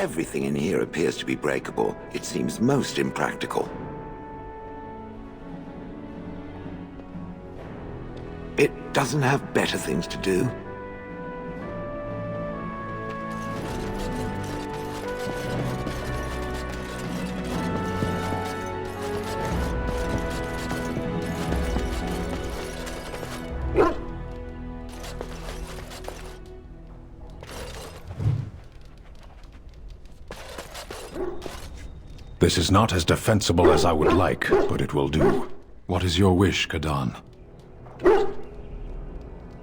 Everything in here appears to be breakable. It seems most impractical. It doesn't have better things to do. This is not as defensible as I would like, but it will do. What is your wish, Kadan?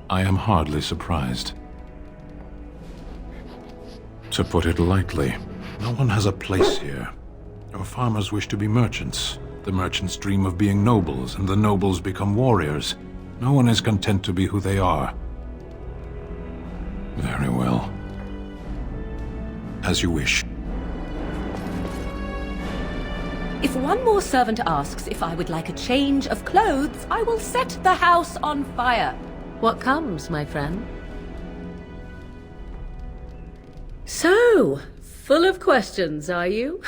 I am hardly surprised. To put it lightly, no one has a place here. Your farmers wish to be merchants. The merchants dream of being nobles, and the nobles become warriors. No one is content to be who they are. Very well. As you wish. If one more servant asks if I would like a change of clothes, I will set the house on fire. What comes, my friend? So, full of questions, are you?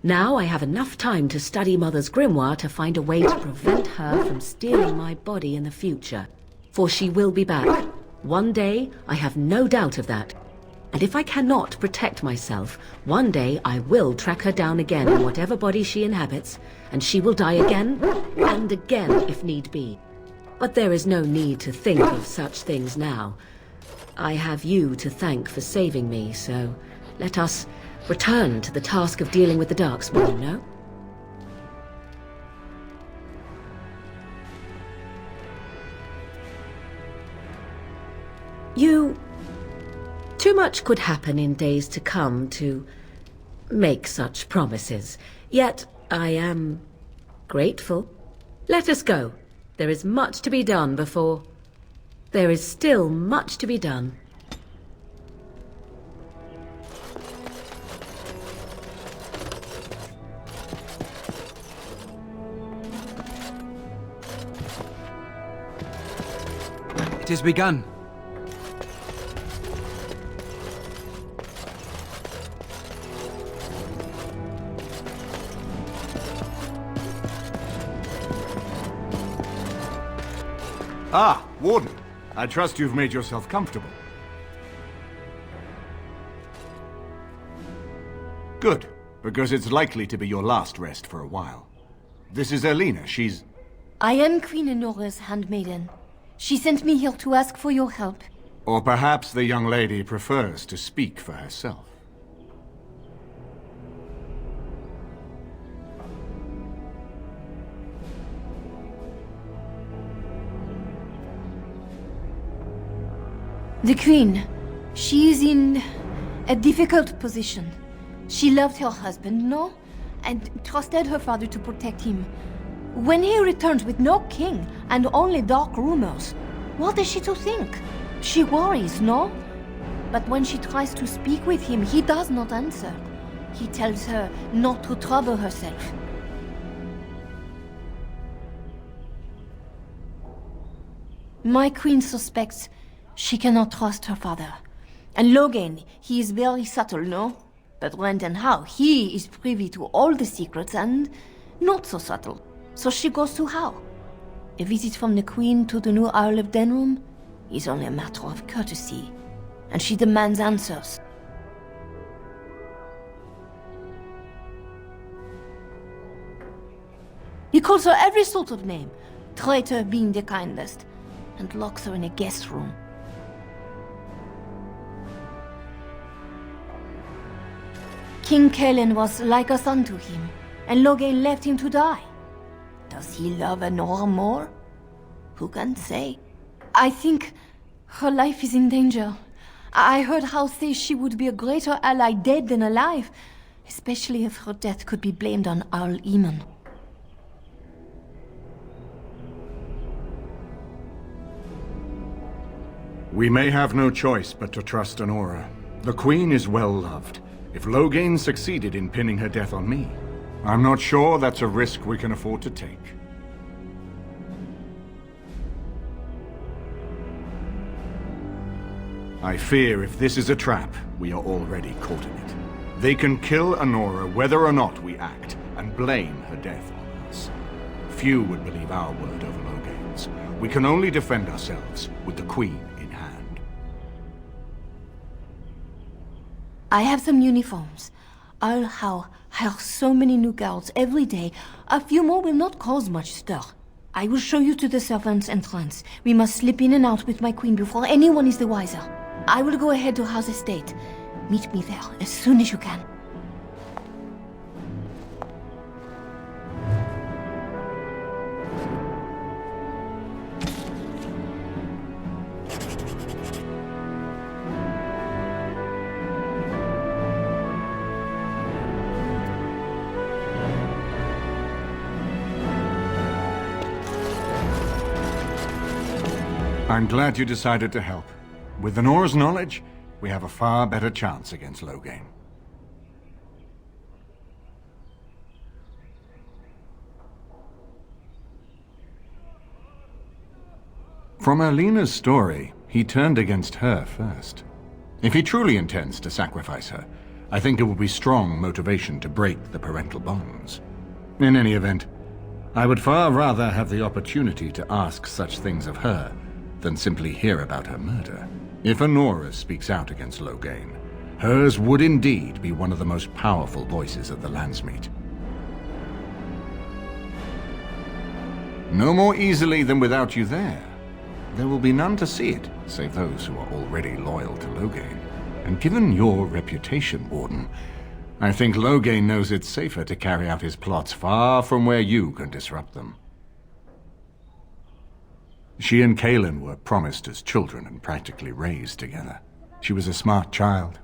Now I have enough time to study Mother's grimoire to find a way to prevent her from stealing my body in the future. For she will be back. One day, I have no doubt of that. And if I cannot protect myself, one day I will track her down again in whatever body she inhabits, and she will die again, and again if need be. But there is no need to think of such things now. I have you to thank for saving me, so let us return to the task of dealing with the Darkspawn, no? Too much could happen in days to come to make such promises. Yet I am grateful. Let us go. There is much to be done before... There is still much to be done. It has begun. Ah, Warden. I trust you've made yourself comfortable. Good, because it's likely to be your last rest for a while. This is Leliana. She's... I am Queen Enora's handmaiden. She sent me here to ask for your help. Or perhaps the young lady prefers to speak for herself. The Queen, she is in a difficult position. She loved her husband, no? And trusted her father to protect him. When he returns with no king and only dark rumors, what is she to think? She worries, no? But when she tries to speak with him, he does not answer. He tells her not to trouble herself. My queen suspects she cannot trust her father. And Logan, he is very subtle, no? But when and how, he is privy to all the secrets and not so subtle. So she goes to how? A visit from the Queen to the new Isle of Denrum is only a matter of courtesy, and she demands answers. He calls her every sort of name, traitor being the kindest, and locks her in a guest room. King Kellen was like a son to him, and Logan left him to die. Does he love Enora more? Who can say? I think her life is in danger. I heard House say she would be a greater ally dead than alive, especially if her death could be blamed on Archdemon. We may have no choice but to trust Enora. The Queen is well loved. If Logan succeeded in pinning her death on me, I'm not sure that's a risk we can afford to take. I fear if this is a trap, we are already caught in it. They can kill Anora whether or not we act, and blame her death on us. Few would believe our word over Loghain's. We can only defend ourselves with the Queen in hand. I have some uniforms. I'll hire so many new guards every day. A few more will not cause much stir. I will show you to the servants' entrance. We must slip in and out with my queen before anyone is the wiser. I will go ahead to House Estate. Meet me there as soon as you can. I'm glad you decided to help. With Anora's knowledge, we have a far better chance against Loghain. From Erlena's story, he turned against her first. If he truly intends to sacrifice her, I think it will be strong motivation to break the parental bonds. In any event, I would far rather have the opportunity to ask such things of her than simply hear about her murder. If Anora speaks out against Loghain, hers would indeed be one of the most powerful voices at the Landsmeet. No more easily than without you there. There will be none to see it, save those who are already loyal to Loghain. And given your reputation, Warden, I think Loghain knows it's safer to carry out his plots far from where you can disrupt them. She and Kaelin were promised as children and practically raised together. She was a smart child,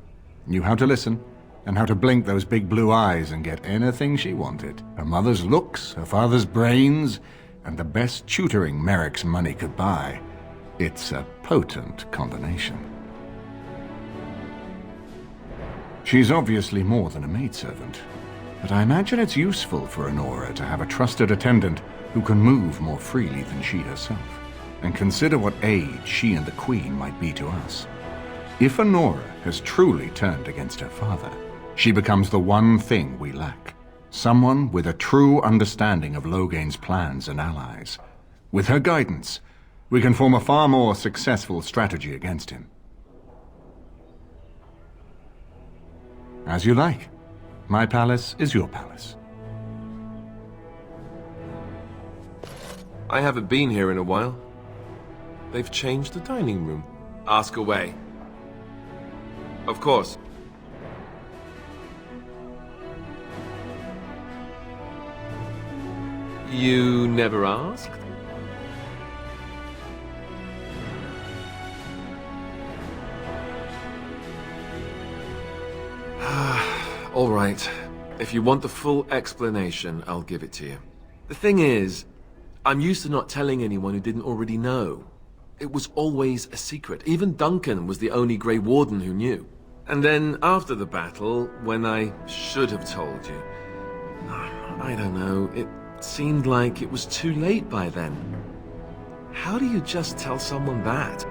knew how to listen, and how to blink those big blue eyes and get anything she wanted. Her mother's looks, her father's brains, and the best tutoring Merrick's money could buy. It's a potent combination. She's obviously more than a maidservant, but I imagine it's useful for Anora to have a trusted attendant who can move more freely than she herself. And consider what aid she and the Queen might be to us. If Anora has truly turned against her father, she becomes the one thing we lack. Someone with a true understanding of Loghain's plans and allies. With her guidance, we can form a far more successful strategy against him. As you like. My palace is your palace. I haven't been here in a while. They've changed the dining room. Ask away. Of course. You never asked? All right. If you want the full explanation, I'll give it to you. The thing is, I'm used to not telling anyone who didn't already know. It was always a secret. Even Duncan was the only Grey Warden who knew. And then after the battle, when I should have told you, I don't know, it seemed like it was too late by then. How do you just tell someone that?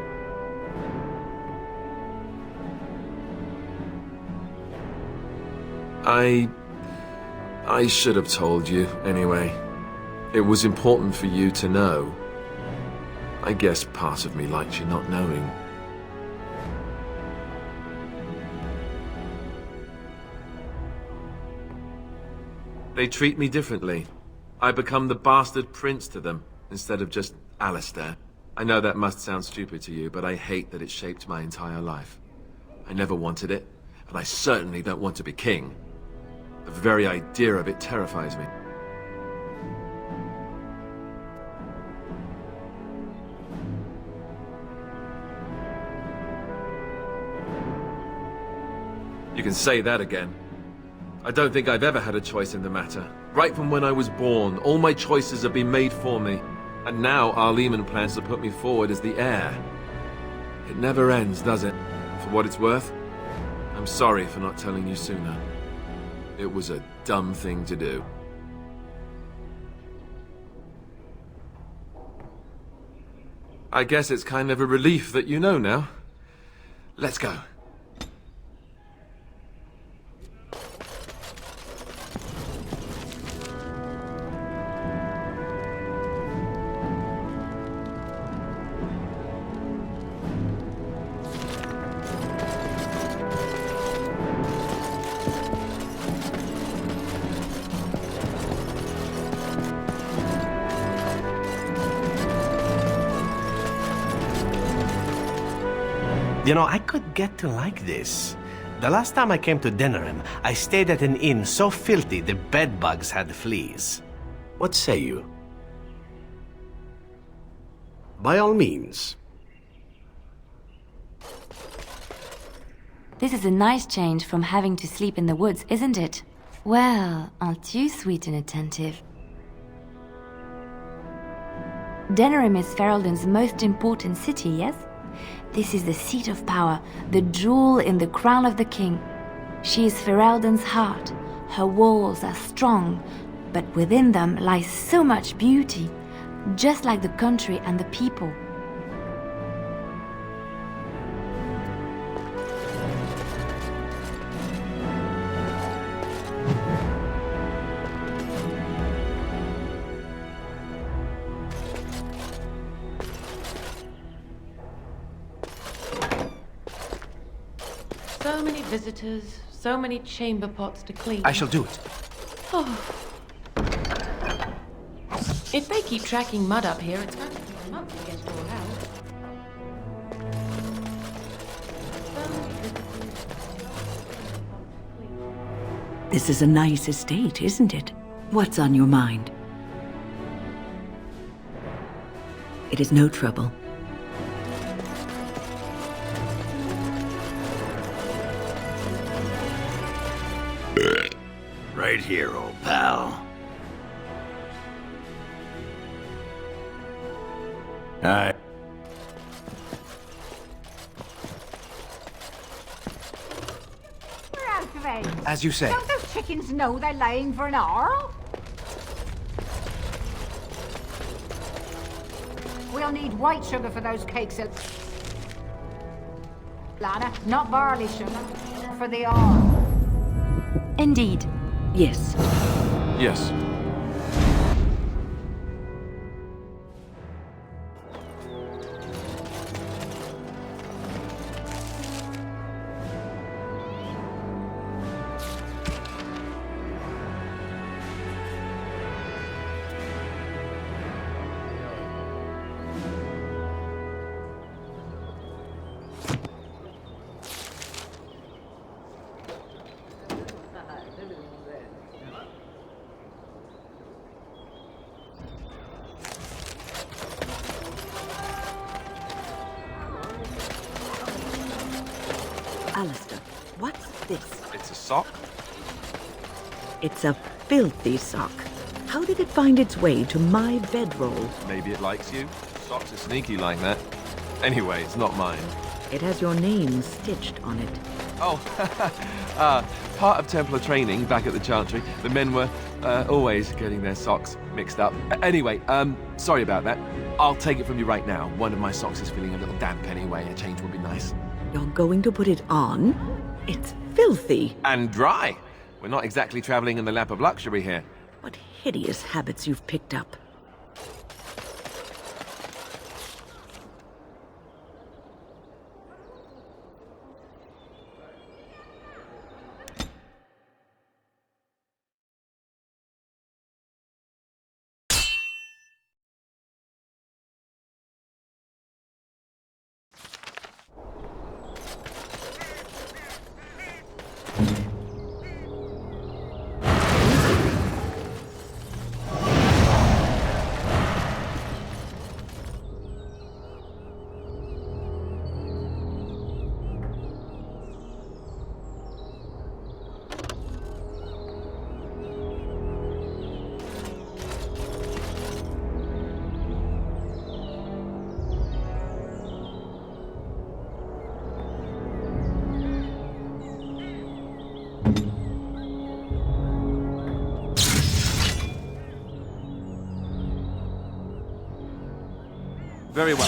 I should have told you, anyway. It was important for you to know. I guess part of me likes you not knowing. They treat me differently. I become the bastard prince to them, instead of just Alistair. I know that must sound stupid to you, but I hate that it shaped my entire life. I never wanted it, and I certainly don't want to be king. The very idea of it terrifies me. You can say that again. I don't think I've ever had a choice in the matter. Right from when I was born, all my choices have been made for me. And now Archdemon plans to put me forward as the heir. It never ends, does it? For what it's worth, I'm sorry for not telling you sooner. It was a dumb thing to do. I guess it's kind of a relief that you know now. Let's go. You know, I could get to like this. The last time I came to Denerim, I stayed at an inn so filthy the bedbugs had fleas. What say you? By all means. This is a nice change from having to sleep in the woods, isn't it? Well, aren't you sweet and attentive? Denerim is Ferelden's most important city, yes? This is the seat of power, the jewel in the crown of the king. She is Ferelden's heart. Her walls are strong, but within them lies so much beauty, just like the country and the people. So many visitors, so many chamber pots to clean. I shall do it. Oh. If they keep tracking mud up here, it's going to take a month to get it all out. This is a nice estate, isn't it? What's on your mind? It is no trouble. Right here, old pal. As you say. Don't those chickens know they're laying for an hour? We'll need white sugar for those cakes, Lana, not barley sugar, for the hour. Indeed. Yes. Yes. Alistair, what's this? It's a sock? It's a filthy sock. How did it find its way to my bedroll? Maybe it likes you. Socks are sneaky like that. Anyway, it's not mine. It has your name stitched on it. Oh, part of Templar training back at the Chantry. The men were always getting their socks mixed up. Anyway, sorry about that. I'll take it from you right now. One of my socks is feeling a little damp anyway. A change would be nice. You're going to put it on? It's filthy. And dry. We're not exactly traveling in the lap of luxury here. What hideous habits you've picked up. Very well.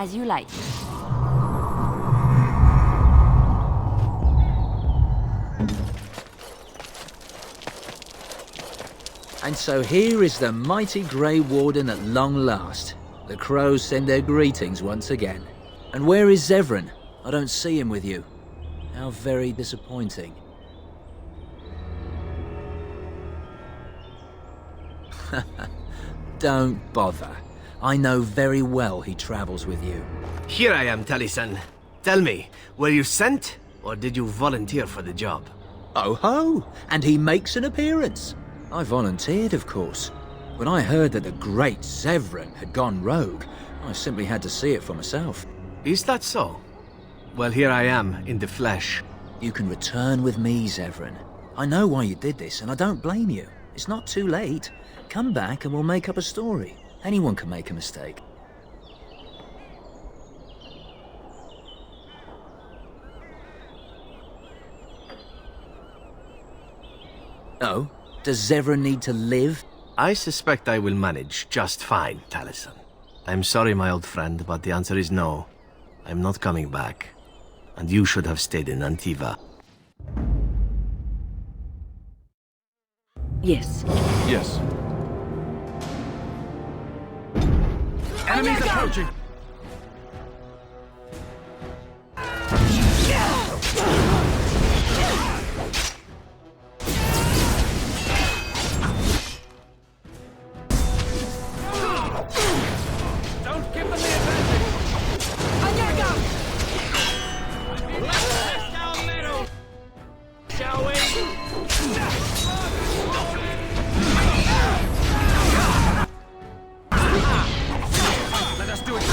As you like. And so here is the mighty Grey Warden at long last. The crows send their greetings once again. And where is Zevran? I don't see him with you. How very disappointing. Don't bother. I know very well he travels with you. Here I am, Taliesin. Tell me, were you sent, or did you volunteer for the job? Oh ho! And he makes an appearance. I volunteered, of course. When I heard that the great Zevran had gone rogue, I simply had to see it for myself. Is that so? Well, here I am, in the flesh. You can return with me, Zevran. I know why you did this, and I don't blame you. It's not too late. Come back and we'll make up a story. Anyone can make a mistake. Oh? Does Zevran need to live? I suspect I will manage just fine, Taliesin. I'm sorry, my old friend, but the answer is no. I'm not coming back. And you should have stayed in Antiva. Yes. Yes. Enemies approaching! Don't give them the advantage! Let's down middle! Shall we? Let us do it!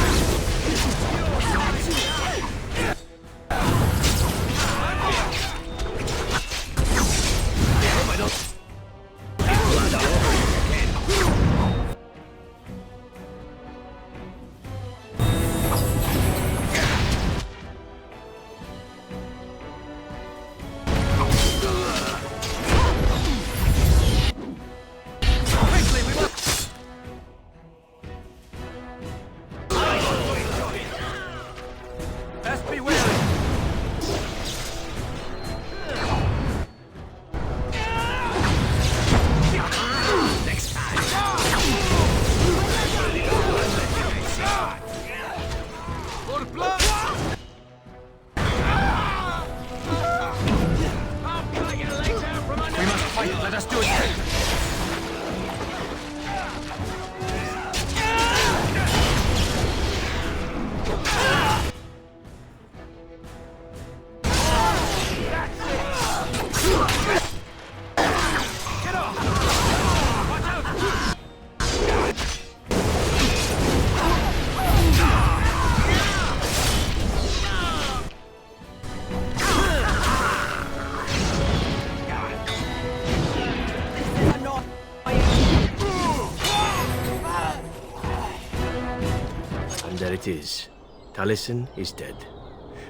There it is. Taliesin is dead.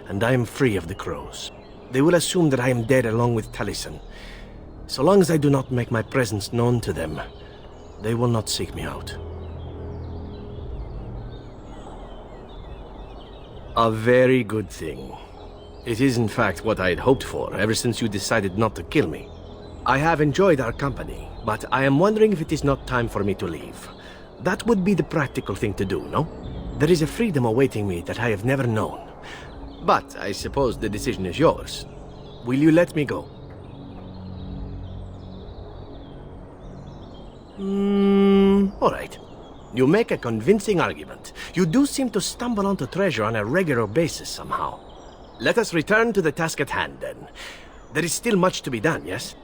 And I am free of the crows. They will assume that I am dead along with Taliesin. So long as I do not make my presence known to them, they will not seek me out. A very good thing. It is in fact what I had hoped for ever since you decided not to kill me. I have enjoyed our company, but I am wondering if it is not time for me to leave. That would be the practical thing to do, no? There is a freedom awaiting me that I have never known. But I suppose the decision is yours. Will you let me go? All right. You make a convincing argument. You do seem to stumble onto treasure on a regular basis somehow. Let us return to the task at hand, then. There is still much to be done, yes?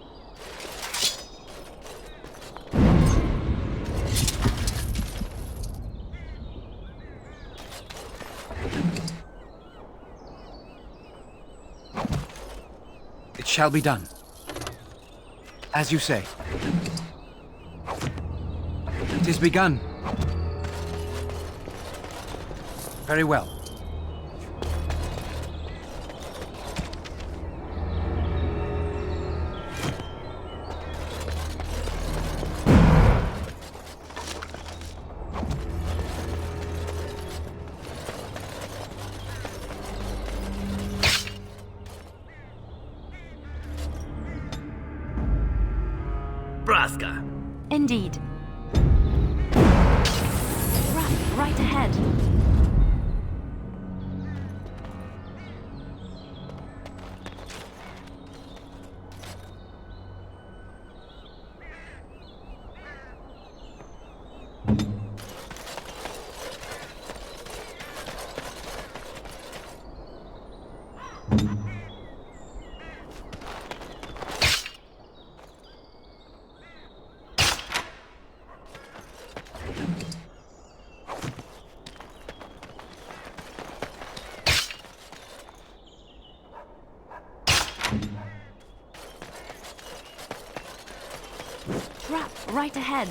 It shall be done. As you say. It is begun. Very well. Alaska. Indeed. Right ahead. Trap right ahead.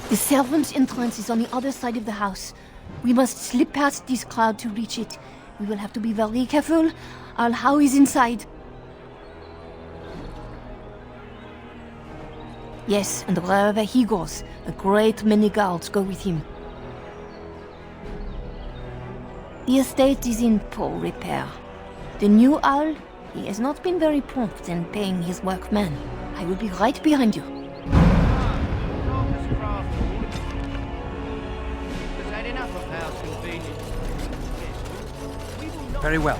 The servant's entrance is on the other side of the house. We must slip past this crowd to reach it. We will have to be very careful. Al-How is inside. Yes, and wherever he goes, a great many guards go with him. The estate is in poor repair. The new Al, he has not been very prompt in paying his workmen. I will be right behind you. Very well.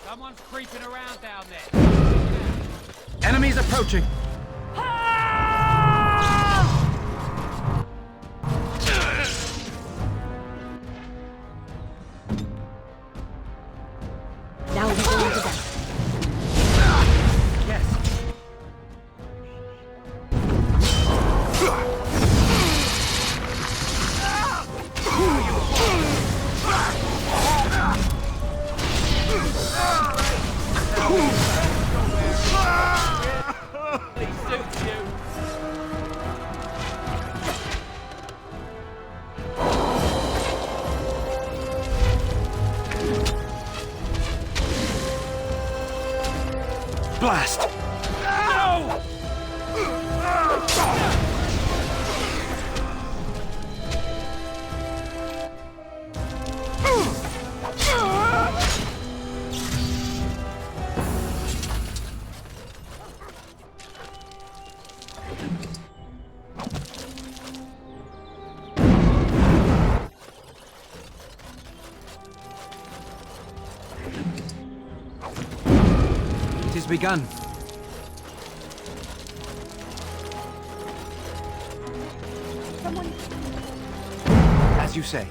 Someone's creeping around down there. Enemies approaching. Now we go into that. Blast! No! It has begun. As you say.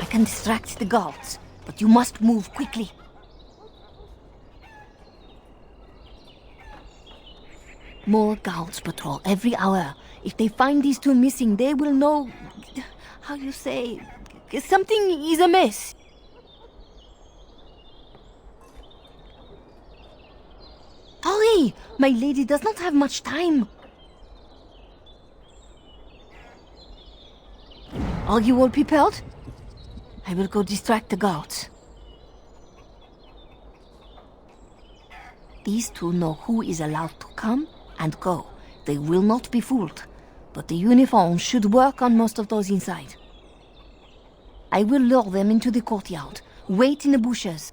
I can distract the guards, but you must move quickly. More guards patrol every hour. If they find these two missing, they will know... how you say... something is amiss. Hurry! My lady does not have much time. Are you all prepared? I will go distract the guards. These two know who is allowed to come and go. They will not be fooled, but the uniform should work on most of those inside. I will lure them into the courtyard. Wait in the bushes.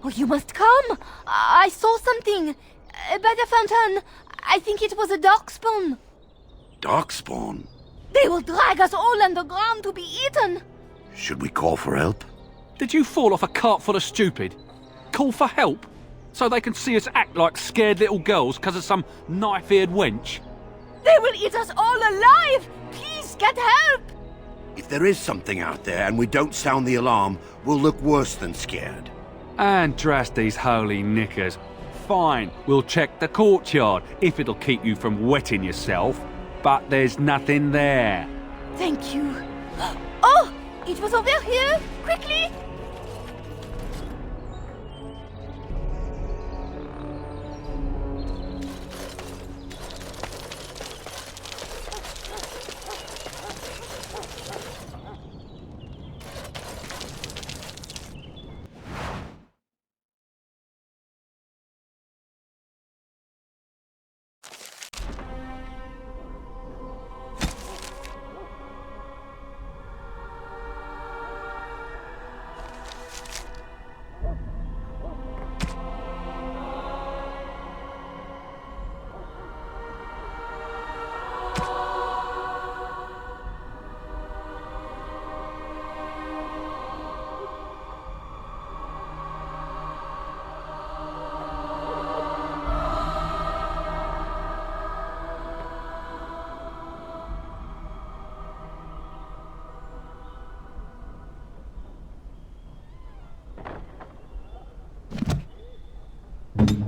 Oh, you must come! I saw something by the fountain. I think it was a darkspawn. Darkspawn? They will drag us all underground to be eaten. Should we call for help? Did you fall off a cart full of stupid? Call for help? So they can see us act like scared little girls because of some knife-eared wench? They will eat us all alive! Please, get help! If there is something out there and we don't sound the alarm, we'll look worse than scared. And drast these holy knickers. Fine, we'll check the courtyard, if it'll keep you from wetting yourself. But there's nothing there. Thank you. Oh! It was over here! Quickly!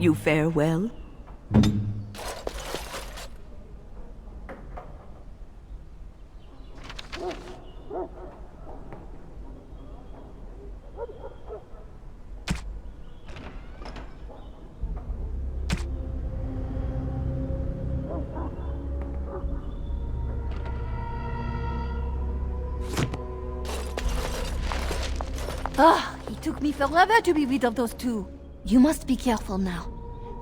You fare well? Ah, it took me forever to be rid of those two. You must be careful now.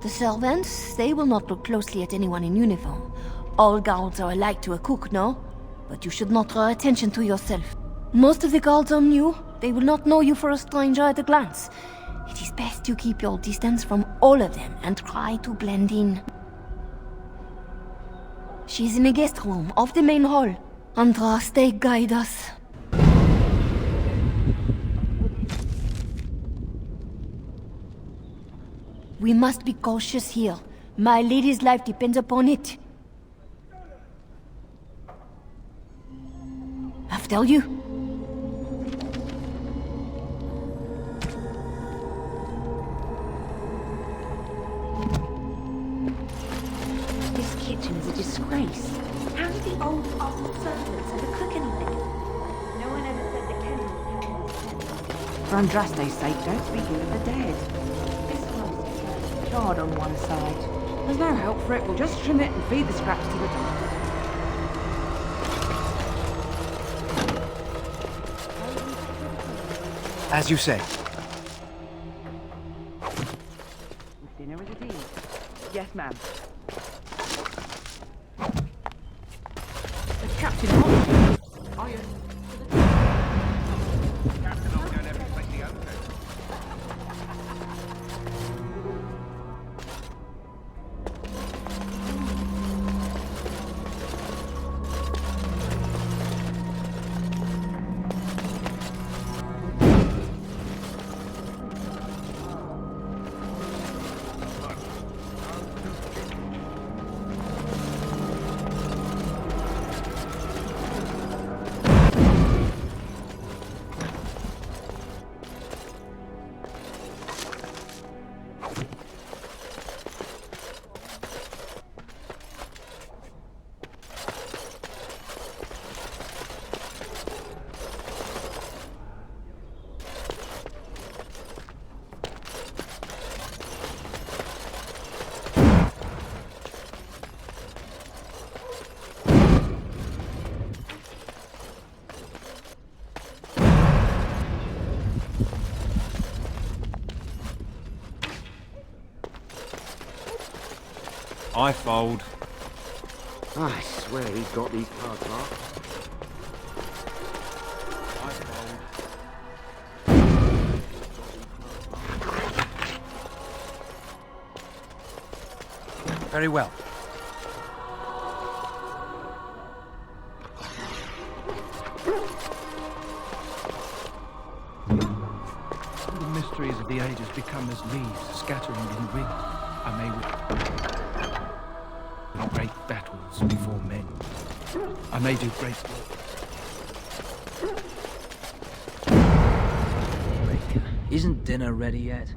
The servants, they will not look closely at anyone in uniform. All guards are alike to a cook, no? But you should not draw attention to yourself. Most of the guards are new. They will not know you for a stranger at a glance. It is best you keep your distance from all of them and try to blend in. She's in the guest room off the main hall. Andraste, guide us. We must be cautious here. My lady's life depends upon it. After you. This kitchen is a disgrace. How did the old servants ever cook anything? No one ever said the kennel. For Andraste's sake, don't speak ill of the dead. Charred on one side. There's no help for it. We'll just trim it and feed the scraps to the dogs. As you say. Dinner is at ease. Yes, ma'am. The captain wants you. Are you? Captain, I'll go there and place the open. I fold. I swear he's got these cards marked. I fold. Very well. The mysteries of the ages become as leaves scattering in wind. I may win great battles before men. I may do great work. Isn't dinner ready yet?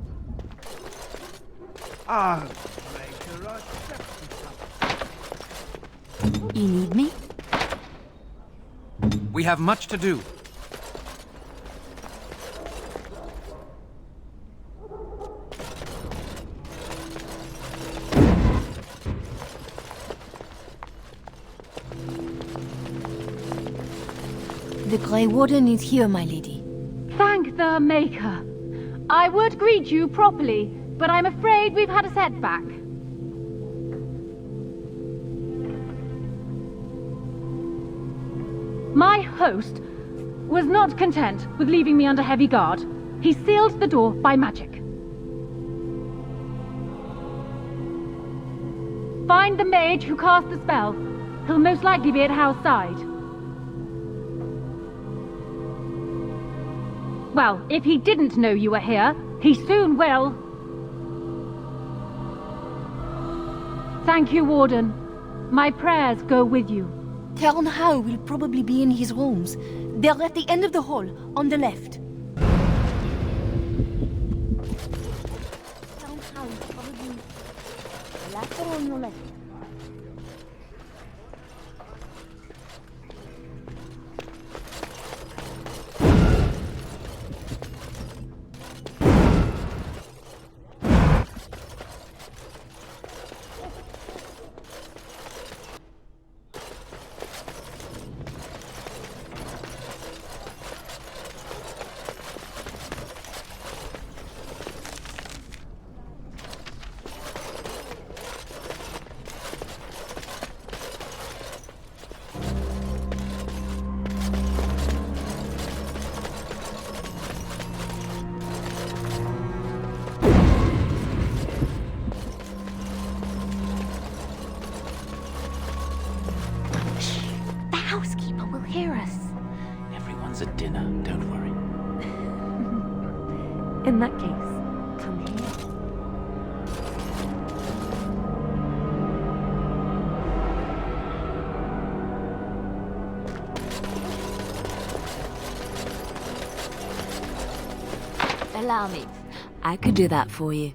Ah, You need me? We have much to do. The Grey Warden is here, my lady. Thank the Maker. I would greet you properly, but I'm afraid we've had a setback. My host was not content with leaving me under heavy guard. He sealed the door by magic. Find the mage who cast the spell. He'll most likely be at Hal's side. Well, if he didn't know you were here, he soon will. Thank you, Warden. My prayers go with you. Count Hal will probably be in his rooms. They're at the end of the hall, on the left. Count Hal is probably the last one on your left. At dinner, don't worry. In that case, come here. Allow me. I could do that for you.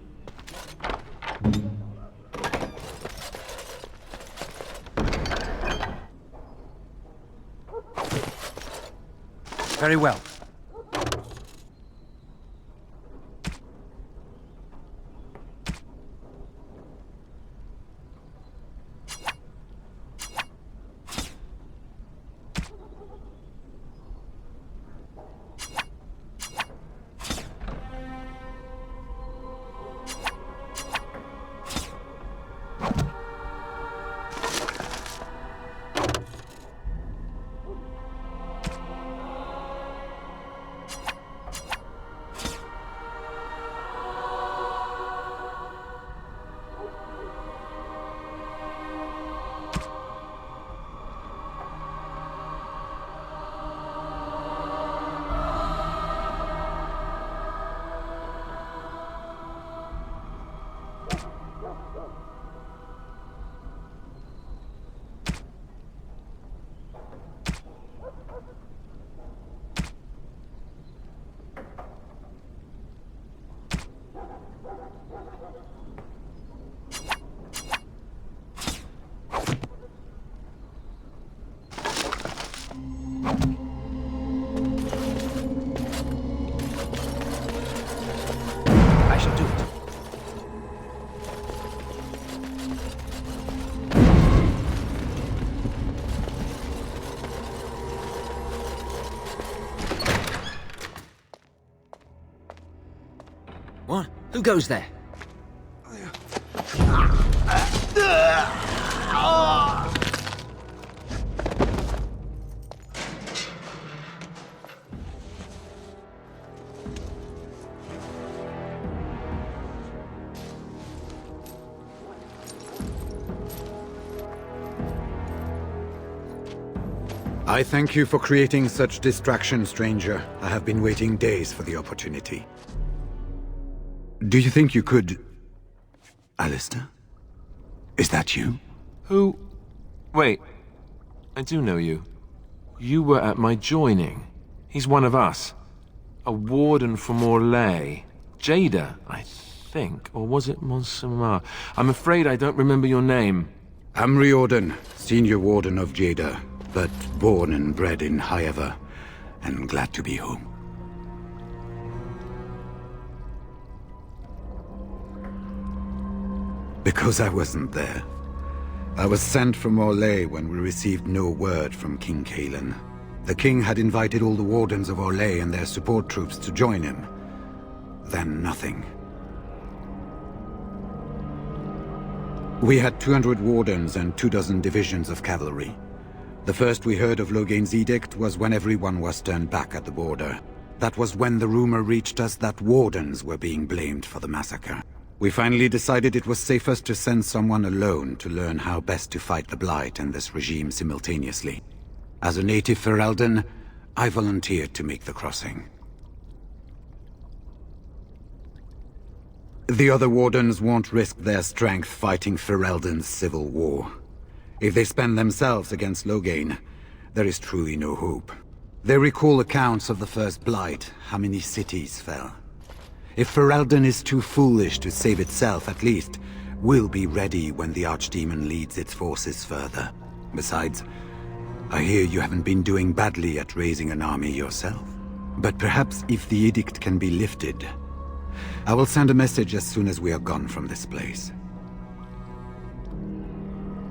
Very well. I shall do it. What? Who goes there? I thank you for creating such distraction, stranger. I have been waiting days for the opportunity. Do you think you could... Alistair? Is that you? Who? Wait. I do know you. You were at my joining. He's one of us. A warden from Orlais. Jada, I think. Or was it Monsamar? I'm afraid I don't remember your name. I'm Riordan, senior warden of Jada, but born and bred in Highever, and glad to be home. Because I wasn't there. I was sent from Orlais when we received no word from King Cailan. The king had invited all the wardens of Orlais and their support troops to join him. Then nothing. We had 200 wardens and 24 divisions of cavalry. The first we heard of Loghain's edict was when everyone was turned back at the border. That was when the rumor reached us that wardens were being blamed for the massacre. We finally decided it was safest to send someone alone to learn how best to fight the Blight and this regime simultaneously. As a native Ferelden, I volunteered to make the crossing. The other wardens won't risk their strength fighting Ferelden's civil war. If they spend themselves against Loghain, there is truly no hope. They recall accounts of the first Blight, how many cities fell. If Ferelden is too foolish to save itself, at least, we'll be ready when the Archdemon leads its forces further. Besides, I hear you haven't been doing badly at raising an army yourself. But perhaps if the edict can be lifted, I will send a message as soon as we are gone from this place.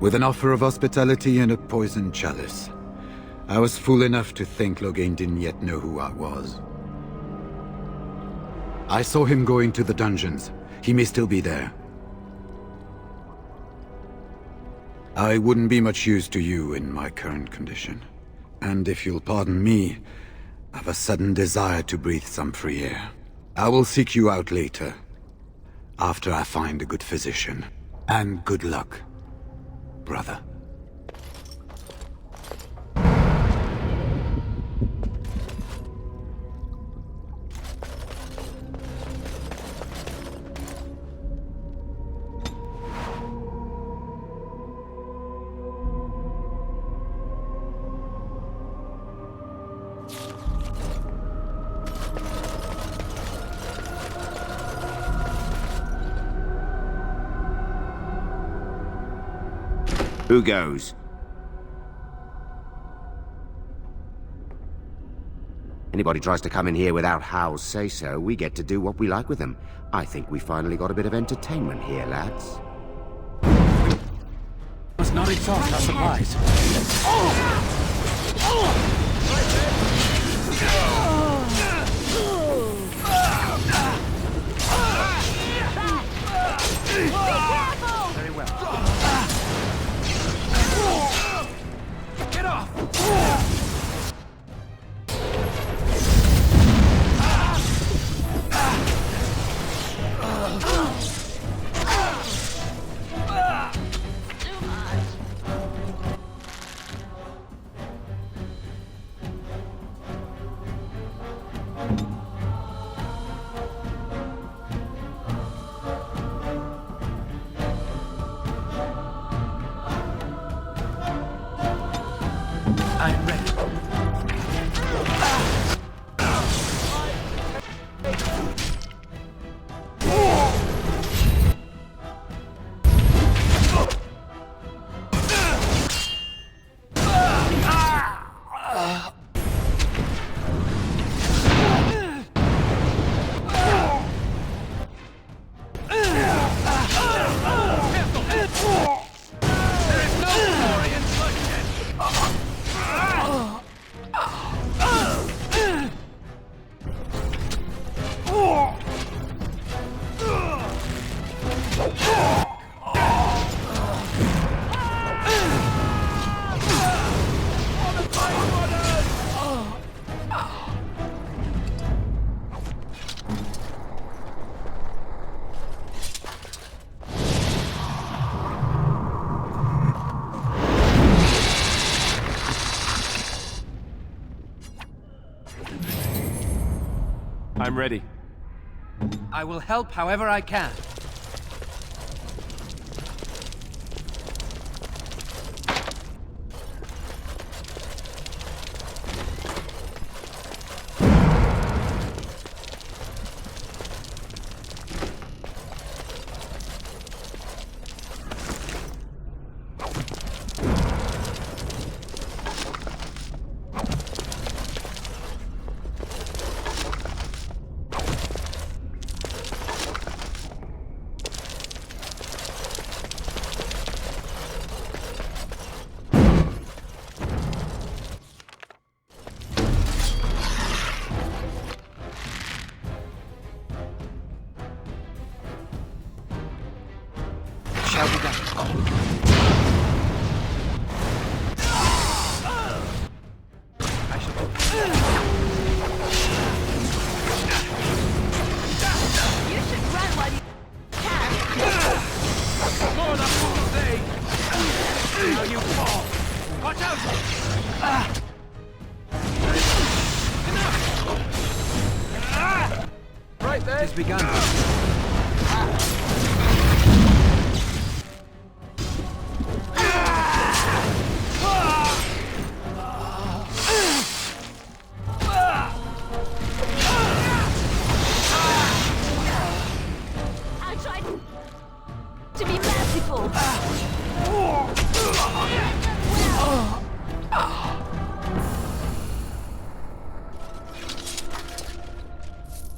With an offer of hospitality and a poisoned chalice. I was fool enough to think Loghain didn't yet know who I was. I saw him go into the dungeons. He may still be there. I wouldn't be much use to you in my current condition. And if you'll pardon me, I've a sudden desire to breathe some free air. I will seek you out later, after I find a good physician. And good luck, brother. Who goes? Anybody tries to come in here without Hal's say-so, we get to do what we like with them. I think we finally got a bit of entertainment here, lads. Must not exhaust our supplies. Very well. Get off! I'm ready. I'm ready. I will help however I can.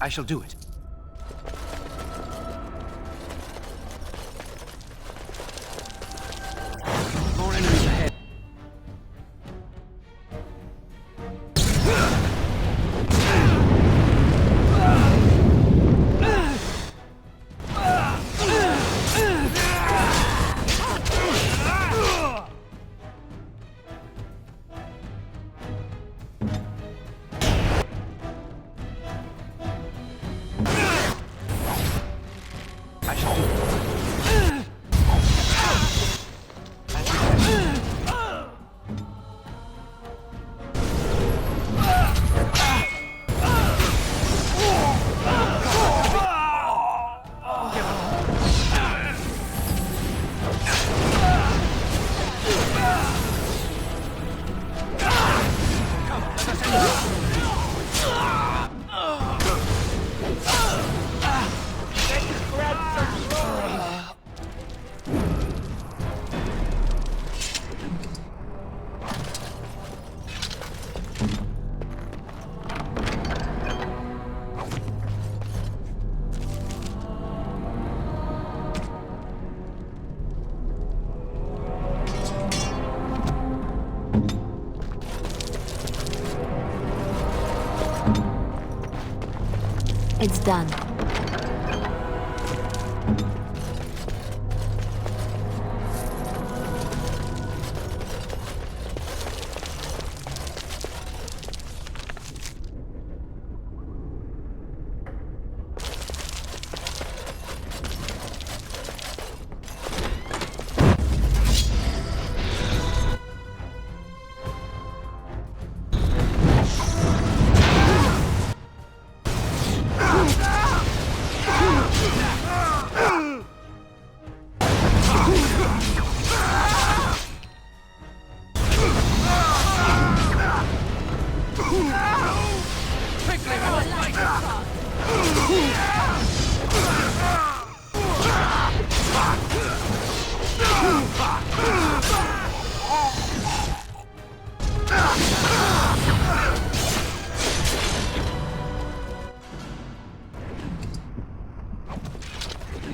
I shall do it. More enemies ahead. It's done.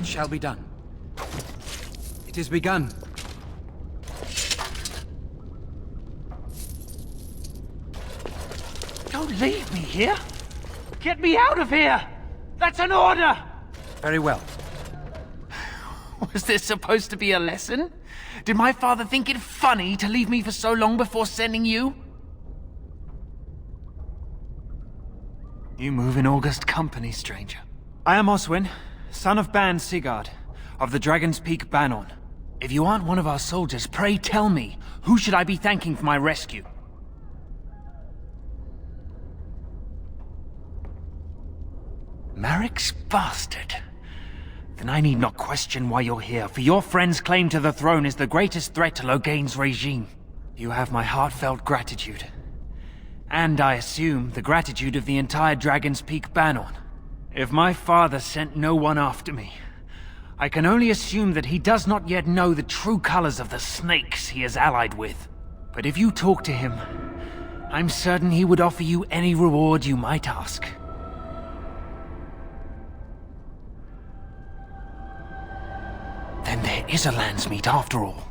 It shall be done. It is begun. Don't leave me here! Get me out of here! That's an order! Very well. Was this supposed to be a lesson? Did my father think it funny to leave me for so long before sending you? You move in august company, stranger. I am Oswin, son of Ban Sigurd, of the Dragon's Peak Banon. If you aren't one of our soldiers, pray tell me, who should I be thanking for my rescue? Marik's bastard. Then I need not question why you're here, for your friend's claim to the throne is the greatest threat to Logain's regime. You have my heartfelt gratitude. And I assume the gratitude of the entire Dragon's Peak Banon. If my father sent no one after me, I can only assume that he does not yet know the true colors of the snakes he is allied with. But if you talk to him, I'm certain he would offer you any reward you might ask. Then there is a Landsmeet after all.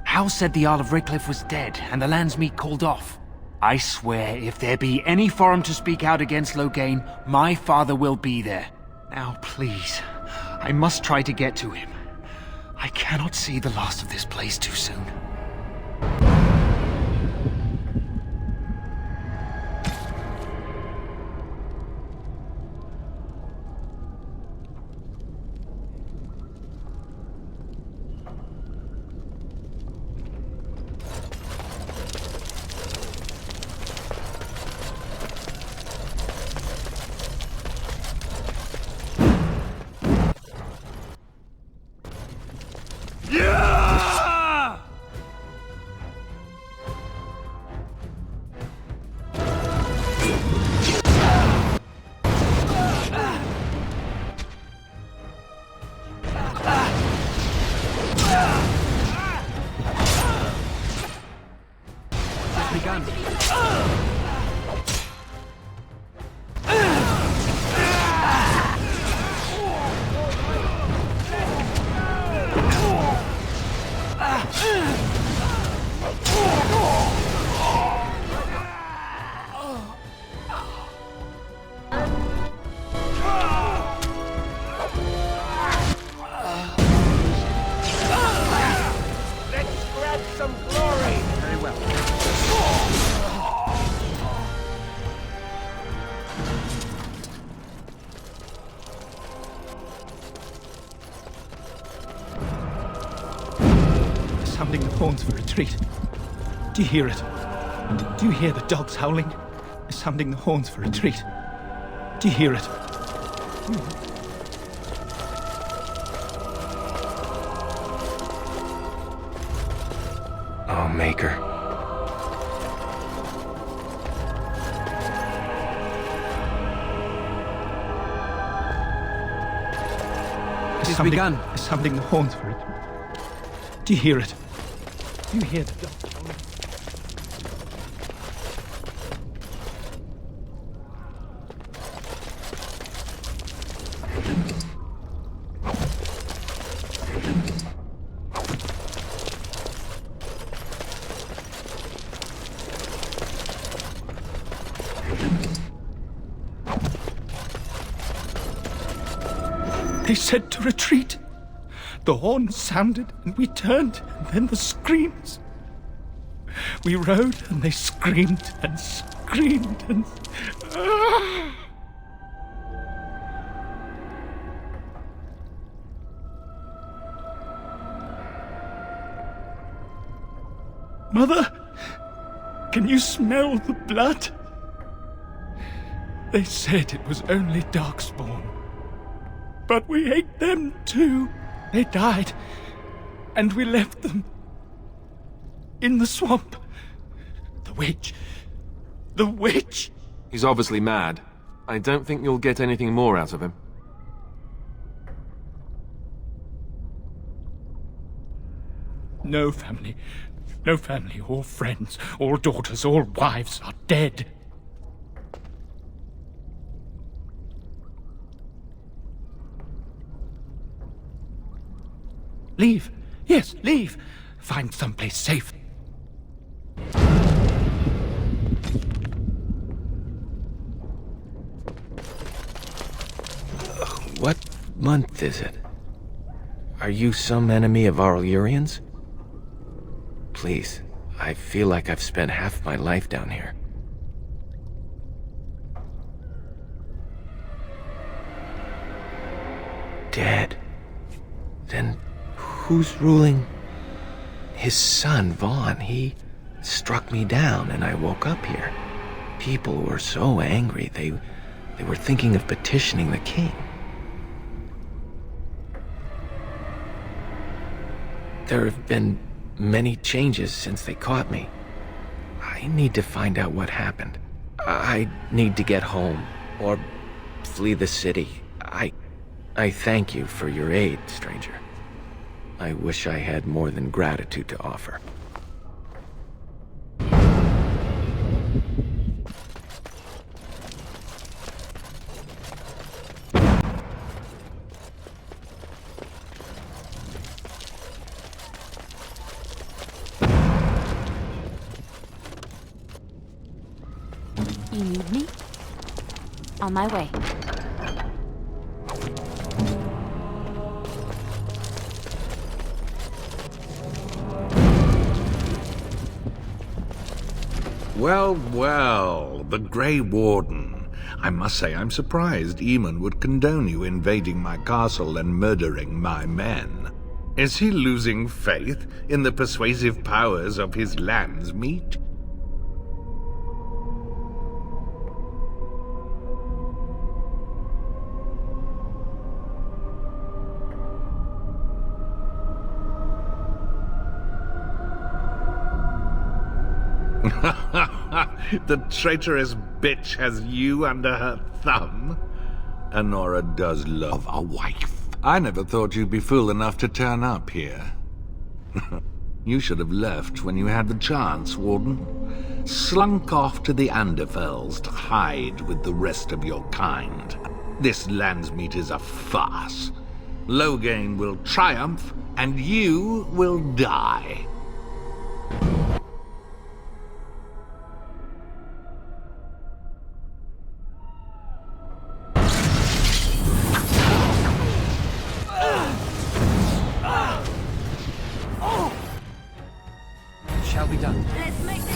Hal said the Jarl of Redcliffe was dead, and the Landsmeet called off. I swear, if there be any forum to speak out against Logain, my father will be there. Now, please, I must try to get to him. I cannot see the last of this place too soon. Sounding the horns for retreat. Do you hear it? Do you hear the dogs howling? Sounding the horns for retreat. Do you hear it? Oh, Maker. It has begun. Sounding the horns for retreat. Do you hear it? Do you hear the dogs? They said to retreat. The horn sounded, and we turned, and then the screams. We rode, and they screamed, and screamed, and... Mother, can you smell the blood? They said it was only Darkspawn. But we ate them too. They died, and we left them in the swamp. The witch. The witch! He's obviously mad. I don't think you'll get anything more out of him. No family, all friends, all daughters, all wives are dead. Leave. Yes, leave. Find someplace safe. What month is it? Are you some enemy of Arlurian's? Please, I feel like I've spent half my life down here. Dead. Then who's ruling? His son, Vaughn. He struck me down and I woke up here. People were so angry they They were thinking of petitioning the king. There have been many changes since they caught me. I need to find out what happened. I need to get home, or flee the city. I thank you for your aid, stranger. I wish I had more than gratitude to offer. You need me? On my way. Well, well, the Grey Warden. I must say I'm surprised Eamon would condone you invading my castle and murdering my men. Is he losing faith in the persuasive powers of his land's meat? The traitorous bitch has you under her thumb. Anora does love a wife. I never thought you'd be fool enough to turn up here. You should have left when you had the chance, Warden. Slunk off to the Underfells to hide with the rest of your kind. This landsmeet is a farce. Loghain will triumph, and you will die. Shall be done. Let's make this.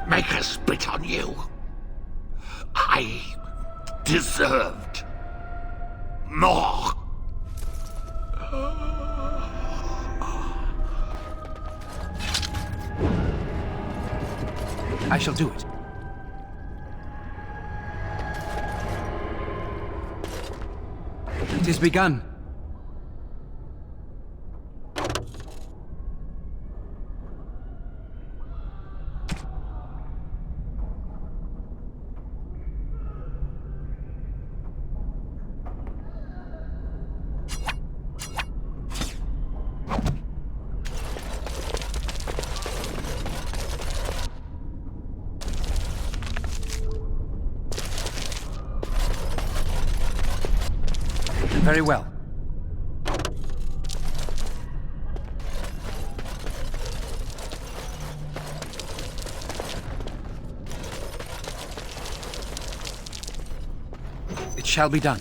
Make her spit on you. I deserved more. I shall do it. It has begun. Very well. It shall be done.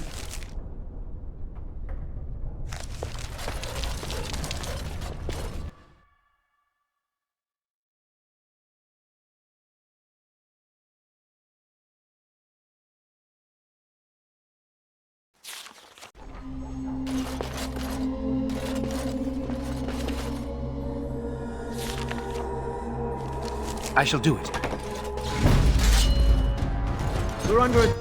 I shall do it. We're under attack.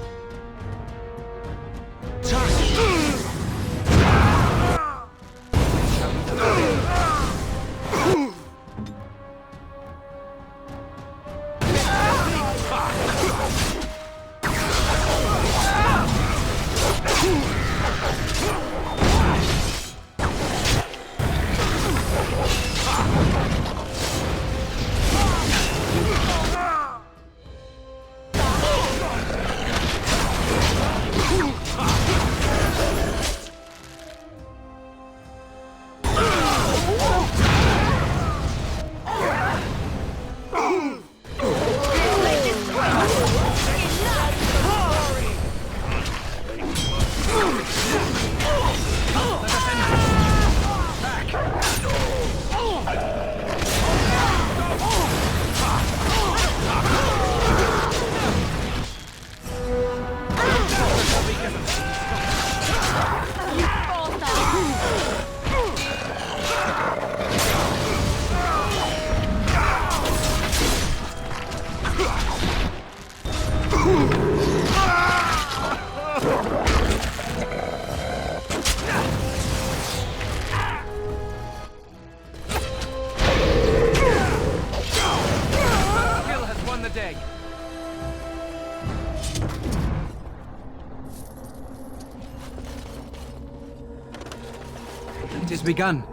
It is begun.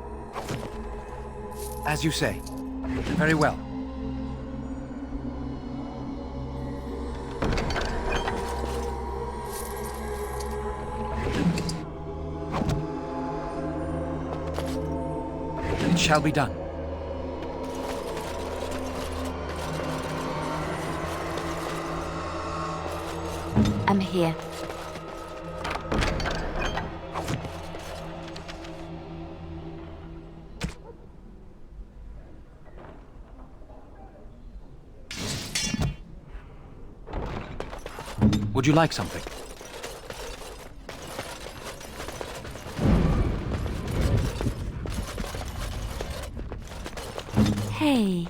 As you say. Very well. It shall be done. I'm here. Would you like something? Hey.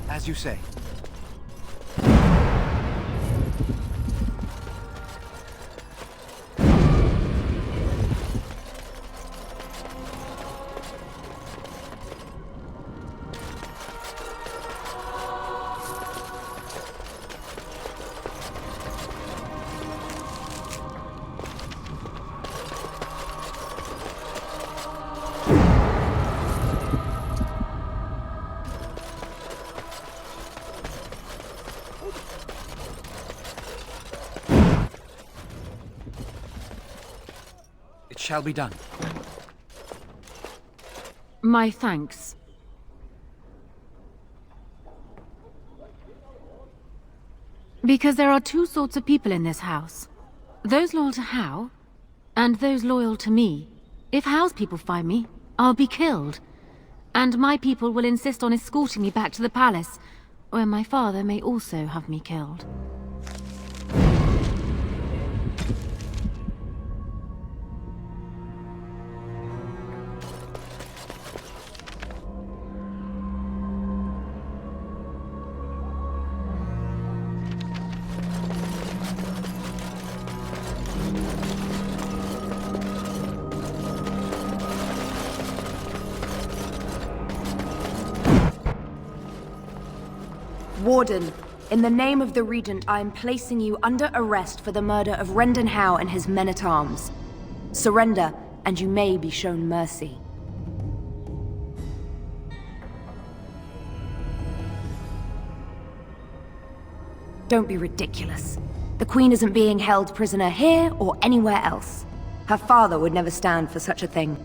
As you say. It shall be done. My thanks. Because there are two sorts of people in this house. Those loyal to Hao, and those loyal to me. If Hao's people find me, I'll be killed. And my people will insist on escorting me back to the palace, where my father may also have me killed. Warden, in the name of the Regent, I am placing you under arrest for the murder of Rendon Hao and his men-at-arms. Surrender, and you may be shown mercy. Don't be ridiculous. The Queen isn't being held prisoner here or anywhere else. Her father would never stand for such a thing.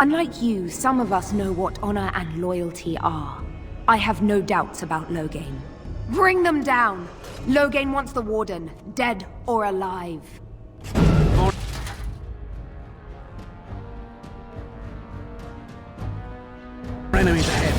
Unlike you, some of us know what honor and loyalty are. I have no doubts about Loghain. Bring them down! Loghain wants the Warden, dead or alive. Enemies ahead.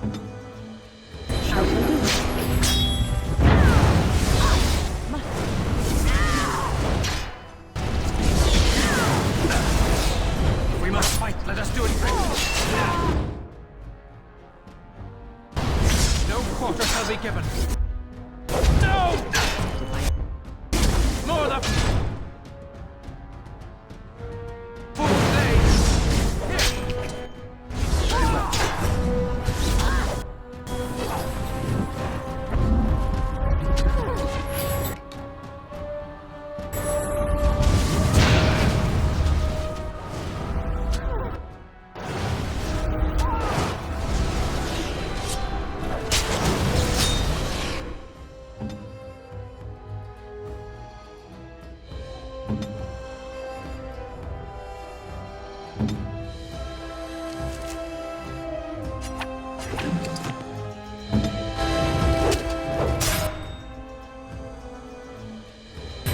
We must fight. Let us do it quickly. No quarter shall be given. No! More of them! Full days! Very well.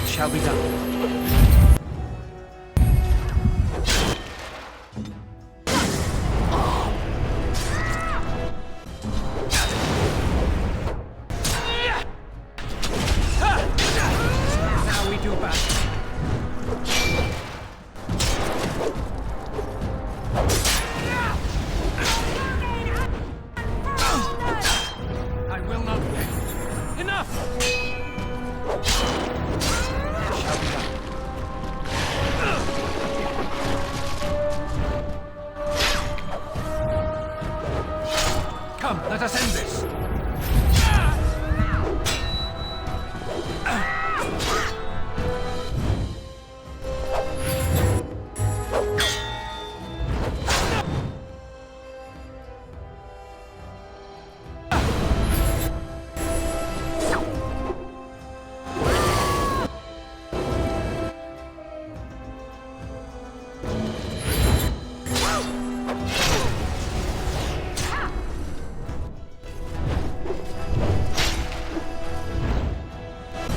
Shall be done. Now we do battle. I will not wait. Enough! Come, let us end this.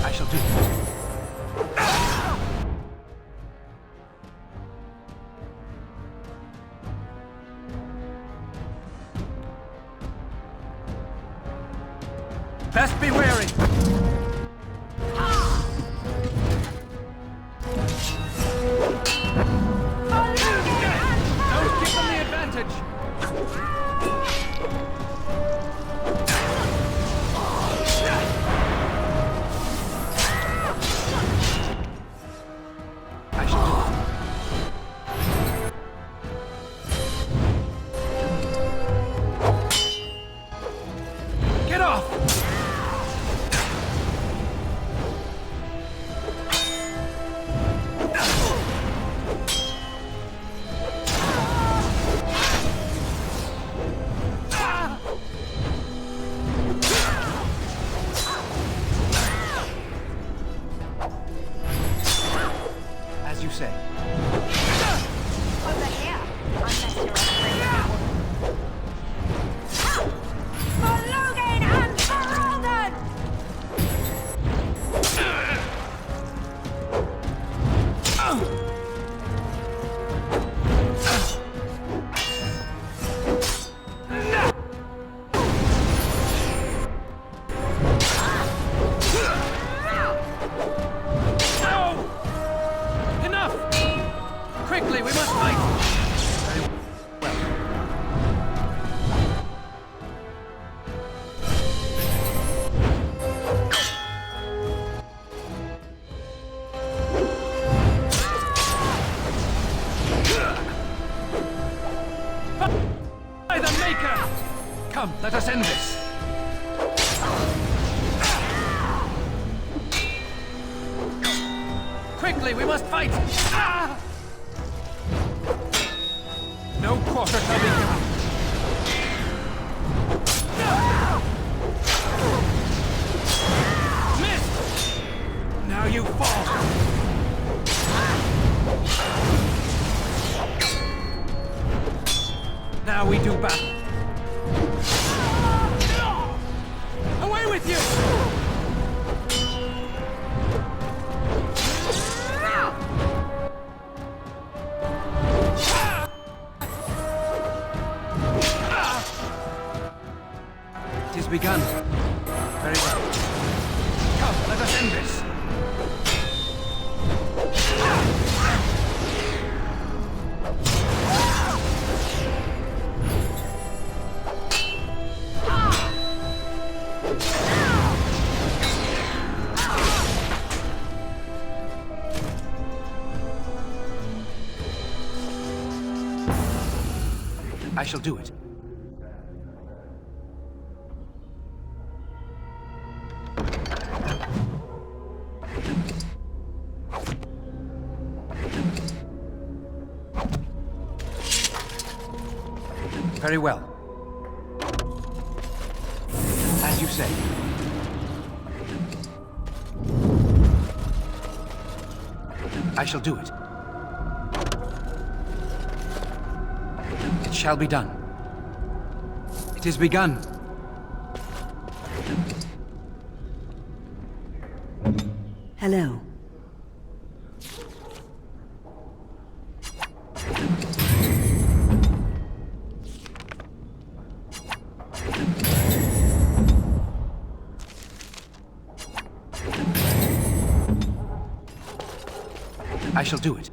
I shall do it. Best be wary. Don't give them the advantage. Get off! As you say. Over here, unless you're afraid. For Loghain and Ferelden! Enough! Quickly, we must fight! Very well. By the Maker! Come, let us end this! Quickly, we must fight! No quarter shall be given. Missed! Now you fall! Now we do battle. Away with you! has begun. Very well. Come, let us end this. I shall do it. Very well. As you say. I shall do it. It shall be done. It is begun. Hello. I shall do it.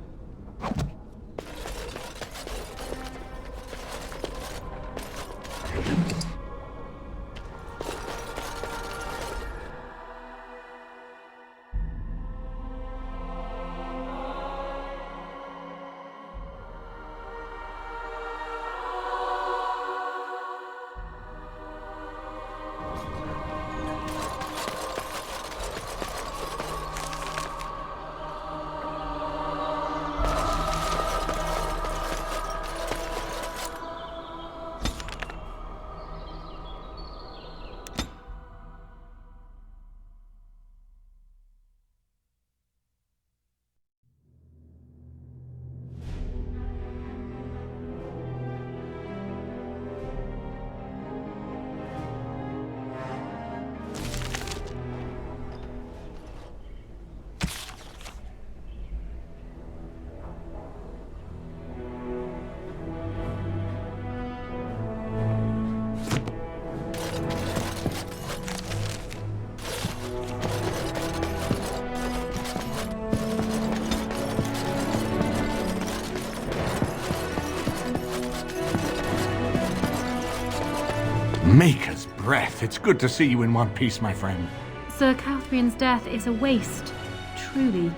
Maker's breath. It's good to see you in one piece, my friend. Sir Calthrian's death is a waste, truly.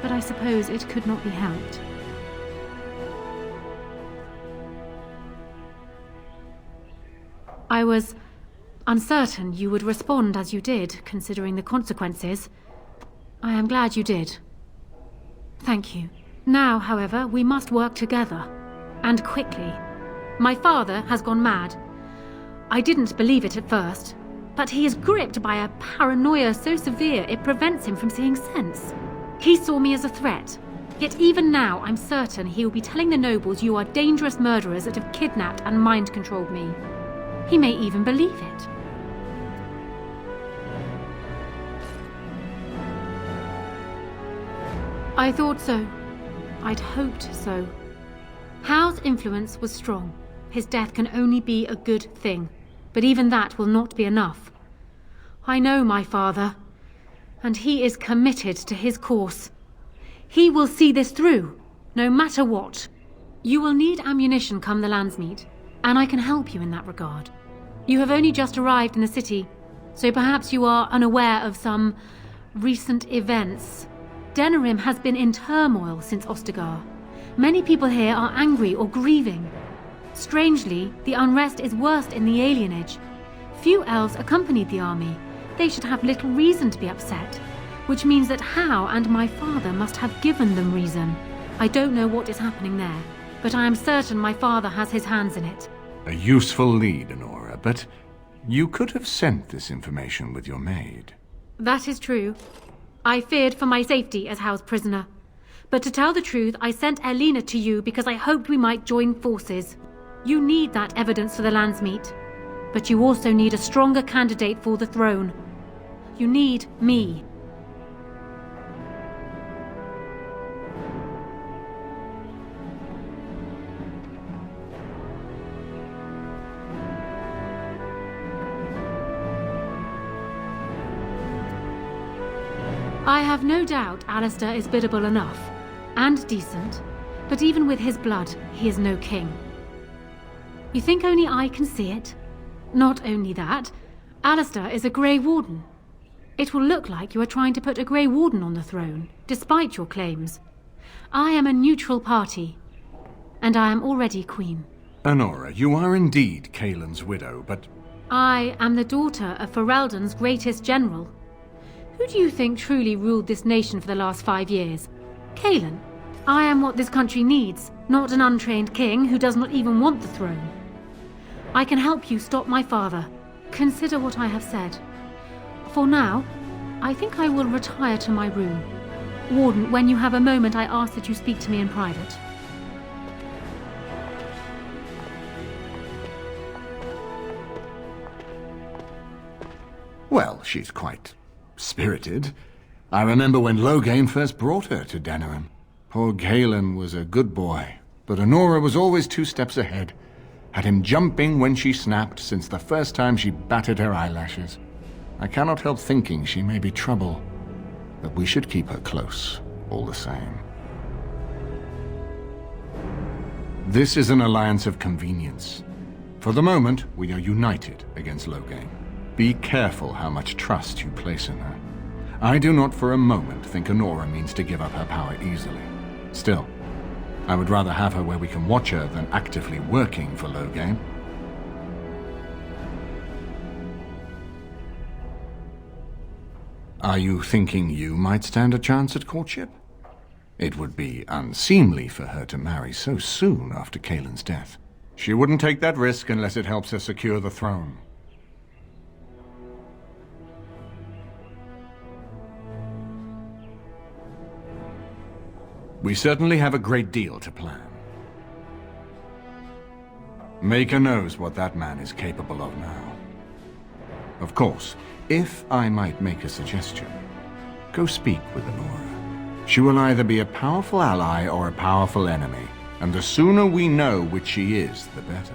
But I suppose it could not be helped. I was uncertain you would respond as you did, considering the consequences. I am glad you did. Thank you. Now, however, we must work together. And quickly. My father has gone mad. I didn't believe it at first, but he is gripped by a paranoia so severe it prevents him from seeing sense. He saw me as a threat, yet even now I'm certain he will be telling the nobles you are dangerous murderers that have kidnapped and mind-controlled me. He may even believe it. I thought so. I'd hoped so. Howe's influence was strong. His death can only be a good thing. But even that will not be enough. I know my father, and he is committed to his course. He will see this through, no matter what. You will need ammunition come the Landsmeet, and I can help you in that regard. You have only just arrived in the city, so perhaps you are unaware of some recent events. Denerim has been in turmoil since Ostagar. Many people here are angry or grieving. Strangely, the unrest is worst in the alienage. Few elves accompanied the army. They should have little reason to be upset, which means that How and my father must have given them reason. I don't know what is happening there, but I am certain my father has his hands in it. A useful lead, Honora, but you could have sent this information with your maid. That is true. I feared for my safety as How's prisoner. But to tell the truth, I sent Leliana to you because I hoped we might join forces. You need that evidence for the Landsmeet, but you also need a stronger candidate for the throne. You need me. I have no doubt Alistair is biddable enough, and decent, but even with his blood, he is no king. You think only I can see it? Not only that, Alistair is a Grey Warden. It will look like you are trying to put a Grey Warden on the throne, despite your claims. I am a neutral party, and I am already queen. Anora, you are indeed Kaelin's widow, but... I am the daughter of Ferelden's greatest general. Who do you think truly ruled this nation for the last 5 years? Kaelin. I am what this country needs, not an untrained king who does not even want the throne. I can help you stop my father. Consider what I have said. For now, I think I will retire to my room. Warden, when you have a moment, I ask that you speak to me in private. Well, she's quite spirited. I remember when Loghain first brought her to Denerim. Poor Galen was a good boy, but Anora was always 2 steps ahead. Had him jumping when she snapped since the first time she batted her eyelashes. I cannot help thinking she may be trouble, but we should keep her close, all the same. This is an alliance of convenience. For the moment, we are united against Loghain. Be careful how much trust you place in her. I do not for a moment think Anora means to give up her power easily. Still, I would rather have her where we can watch her than actively working for Loghain. Are you thinking you might stand a chance at courtship? It would be unseemly for her to marry so soon after Kaelin's death. She wouldn't take that risk unless it helps her secure the throne. We certainly have a great deal to plan. Maker knows what that man is capable of now. Of course, if I might make a suggestion, go speak with Anora. She will either be a powerful ally or a powerful enemy, and the sooner we know which she is, the better.